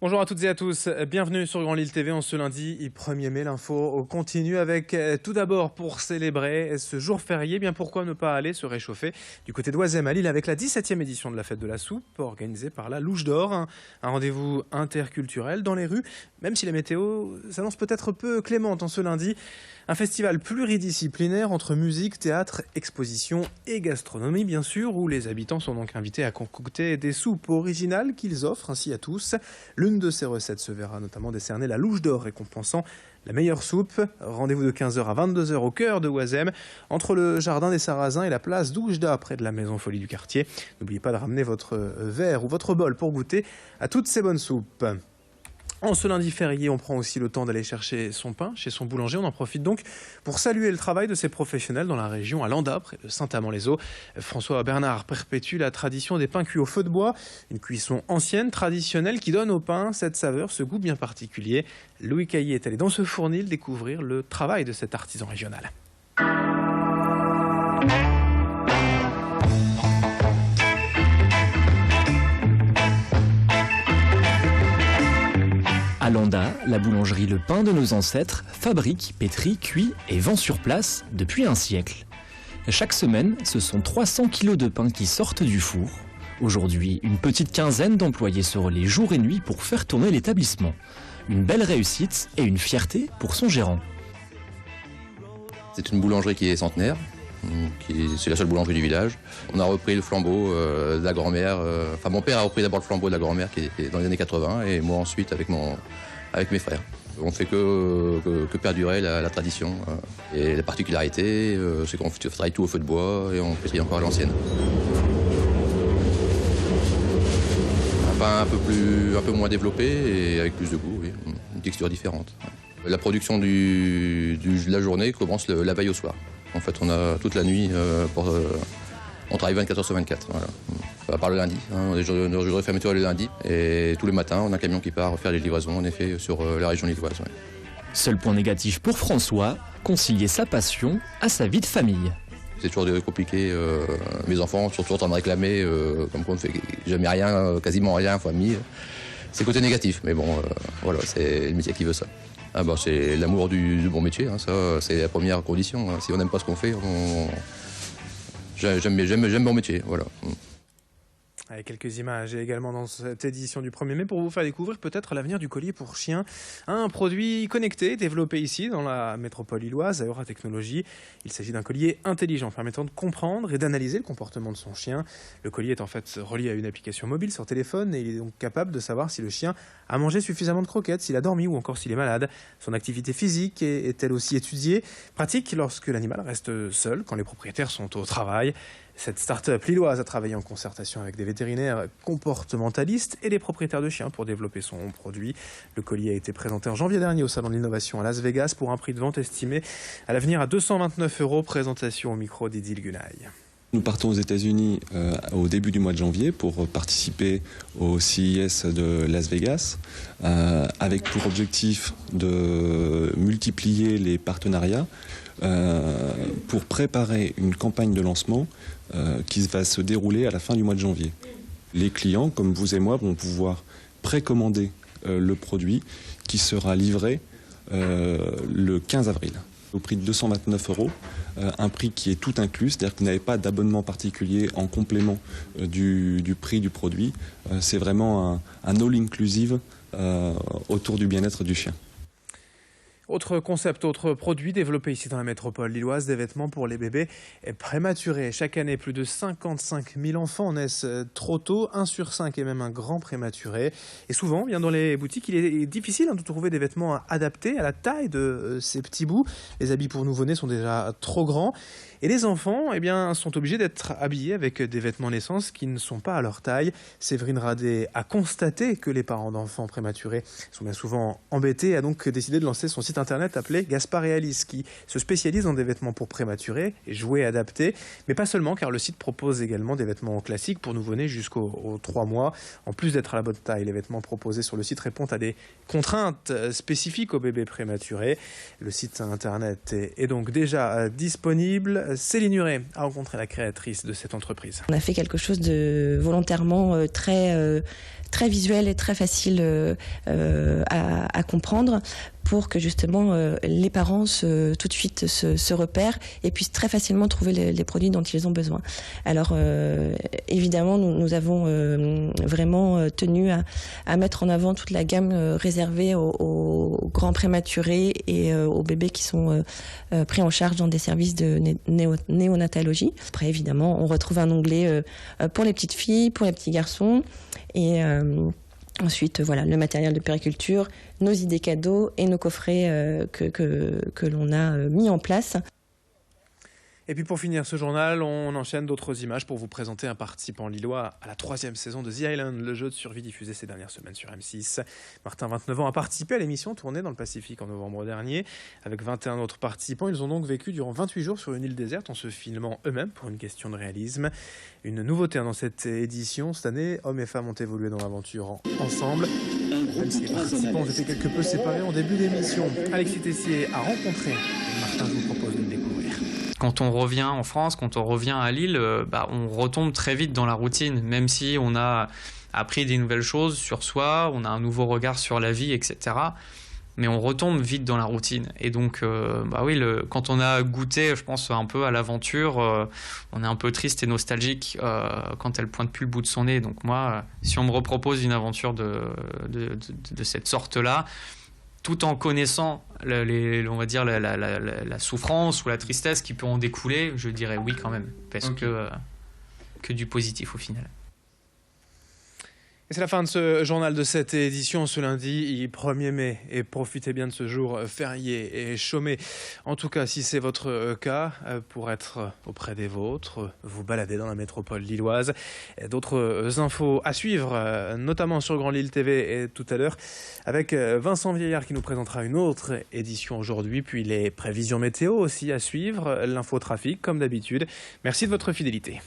Bonjour à toutes et à tous, bienvenue sur Grand Lille TV en ce lundi 1er mai. L'info continue avec tout d'abord pour célébrer ce jour férié, bien pourquoi ne pas aller se réchauffer du côté d'Oisem à Lille avec la 17e édition de la fête de la soupe organisée par la Louche d'Or, un rendez-vous interculturel dans les rues, même si la météo s'annonce peut-être peu clémente en ce lundi. Un festival pluridisciplinaire entre musique, théâtre, exposition et gastronomie bien sûr, où les habitants sont donc invités à concocter des soupes originales qu'ils offrent ainsi à tous. L'une de ces recettes se verra notamment décerner la Louche d'Or récompensant la meilleure soupe. Rendez-vous de 15h à 22h au cœur de Oisem, entre le jardin des Sarrasins et la place d'Oujda, près de la maison Folie du quartier. N'oubliez pas de ramener votre verre ou votre bol pour goûter à toutes ces bonnes soupes. En ce lundi férié, on prend aussi le temps d'aller chercher son pain chez son boulanger. On en profite donc pour saluer le travail de ces professionnels dans la région, à Landa, près de Saint-Amand-les-Eaux. François Bernard perpétue la tradition des pains cuits au feu de bois, une cuisson ancienne, traditionnelle, qui donne au pain cette saveur, ce goût bien particulier. Louis Caillé est allé dans ce fournil découvrir le travail de cet artisan régional. À Landa, la boulangerie Le Pain de nos ancêtres fabrique, pétrit, cuit et vend sur place depuis un siècle. Chaque semaine, ce sont 300 kilos de pain qui sortent du four. Aujourd'hui, une petite quinzaine d'employés se relaient jour et nuit pour faire tourner l'établissement. Une belle réussite et une fierté pour son gérant. C'est une boulangerie qui est centenaire. C'est la seule boulangerie du village. On a repris le flambeau de la grand-mère. Mon père a repris d'abord le flambeau de la grand-mère qui était dans les années 80 et moi ensuite avec mes frères. On ne fait que perdurer la tradition. Et la particularité, c'est qu'on travaille tout au feu de bois et on pétrit encore à l'ancienne. Un pain un peu moins développé et avec plus de goût, oui. Une texture différente. La production de la journée commence la veille au soir. En fait, on a toute la nuit, on travaille 24 heures sur 24. Voilà. À part le lundi, nos jours de fermeture le lundi. Et tous les matins, on a un camion qui part faire les livraisons, en effet, sur la région lilloise. Ouais. Seul point négatif pour François, concilier sa passion à sa vie de famille. C'est toujours compliqué. Mes enfants sont toujours en train de réclamer, comme quoi on ne fait jamais rien, quasiment rien en famille. C'est le côté négatif, mais bon, voilà, c'est le métier qui veut ça. C'est l'amour du bon métier, ça c'est la première condition. Si on n'aime pas ce qu'on fait, j'aime mon métier, voilà. Avec quelques images également dans cette édition du 1er mai pour vous faire découvrir peut-être l'avenir du collier pour chien. Un produit connecté développé ici dans la métropole lilloise à Eura Technologies. Il s'agit d'un collier intelligent permettant de comprendre et d'analyser le comportement de son chien. Le collier est en fait relié à une application mobile sur téléphone et il est donc capable de savoir si le chien a mangé suffisamment de croquettes, s'il a dormi ou encore s'il est malade. Son activité physique est elle aussi étudiée. Pratique lorsque l'animal reste seul, quand les propriétaires sont au travail. Cette start-up lilloise a travaillé en concertation avec des vétérinaires comportementalistes et des propriétaires de chiens pour développer son produit. Le collier a été présenté en janvier dernier au Salon de l'Innovation à Las Vegas pour un prix de vente estimé à l'avenir à 229 €. Présentation au micro d'Idil Gunaï. Nous partons aux États-Unis au début du mois de janvier pour participer au CES de Las Vegas, avec pour objectif de multiplier les partenariats pour préparer une campagne de lancement qui va se dérouler à la fin du mois de janvier. Les clients, comme vous et moi, vont pouvoir précommander le produit qui sera livré le 15 avril. Au prix de 229 €, un prix qui est tout inclus, c'est-à-dire que vous n'avez pas d'abonnement particulier en complément du prix du produit. C'est vraiment un all-inclusive autour du bien-être du chien. Autre concept, autre produit développé ici dans la métropole lilloise, des vêtements pour les bébés prématurés. Chaque année, plus de 55 000 enfants naissent trop tôt, 1 sur 5 est même un grand prématuré. Et souvent, bien dans les boutiques, il est difficile de trouver des vêtements adaptés à la taille de ces petits bouts. Les habits pour nouveau-nés sont déjà trop grands. Et les enfants sont obligés d'être habillés avec des vêtements naissance qui ne sont pas à leur taille. Séverine Radet a constaté que les parents d'enfants prématurés sont bien souvent embêtés et a donc décidé de lancer son site site internet appelé Gaspard et Alice qui se spécialise dans des vêtements pour prématurés et jouets adaptés. Mais pas seulement, car le site propose également des vêtements classiques pour nouveau-nés jusqu'aux 3 mois. En plus d'être à la bonne taille, les vêtements proposés sur le site répondent à des contraintes spécifiques aux bébés prématurés. Le site internet est donc déjà disponible. Céline Huret a rencontré la créatrice de cette entreprise. On a fait quelque chose de volontairement très visuel et très facile à comprendre pour que justement les parents tout de suite se repèrent et puissent très facilement trouver les produits dont ils ont besoin. Alors évidemment, nous avons vraiment tenu à mettre en avant toute la gamme réservée aux grands prématurés et aux bébés qui sont pris en charge dans des services de néonatologie. Après, évidemment, on retrouve un onglet pour les petites filles, pour les petits garçons et ensuite, voilà, le matériel de puériculture, nos idées cadeaux et nos coffrets que l'on a mis en place. Et puis pour finir ce journal, on enchaîne d'autres images pour vous présenter un participant lillois à la 3e saison de The Island, le jeu de survie diffusé ces dernières semaines sur M6. Martin, 29 ans, a participé à l'émission tournée dans le Pacifique en novembre dernier. Avec 21 autres participants, ils ont donc vécu durant 28 jours sur une île déserte en se filmant eux-mêmes pour une question de réalisme. Une nouveauté dans cette édition, cette année, hommes et femmes ont évolué dans l'aventure ensemble. Même si les participants étaient quelque peu séparés en début d'émission, Alexis Tessier a rencontré et Martin, je vous propose de le découvrir. Quand on revient en France, quand on revient à Lille, on retombe très vite dans la routine, même si on a appris des nouvelles choses sur soi, on a un nouveau regard sur la vie, etc. Mais on retombe vite dans la routine. Et donc, quand on a goûté, je pense, un peu à l'aventure, on est un peu triste et nostalgique quand elle pointe plus le bout de son nez. Donc moi, si on me repropose une aventure de cette sorte-là, tout en connaissant on va dire la souffrance ou la tristesse qui peut en découler, je dirais oui quand même, parce que du positif au final. Et c'est la fin de ce journal de cette édition ce lundi 1er mai. Et profitez bien de ce jour férié et chômé. En tout cas, si c'est votre cas, pour être auprès des vôtres, vous baladez dans la métropole lilloise. D'autres infos à suivre, notamment sur Grand Lille TV et tout à l'heure, avec Vincent Vieillard qui nous présentera une autre édition aujourd'hui, puis les prévisions météo aussi à suivre, l'infotrafic comme d'habitude. Merci de votre fidélité.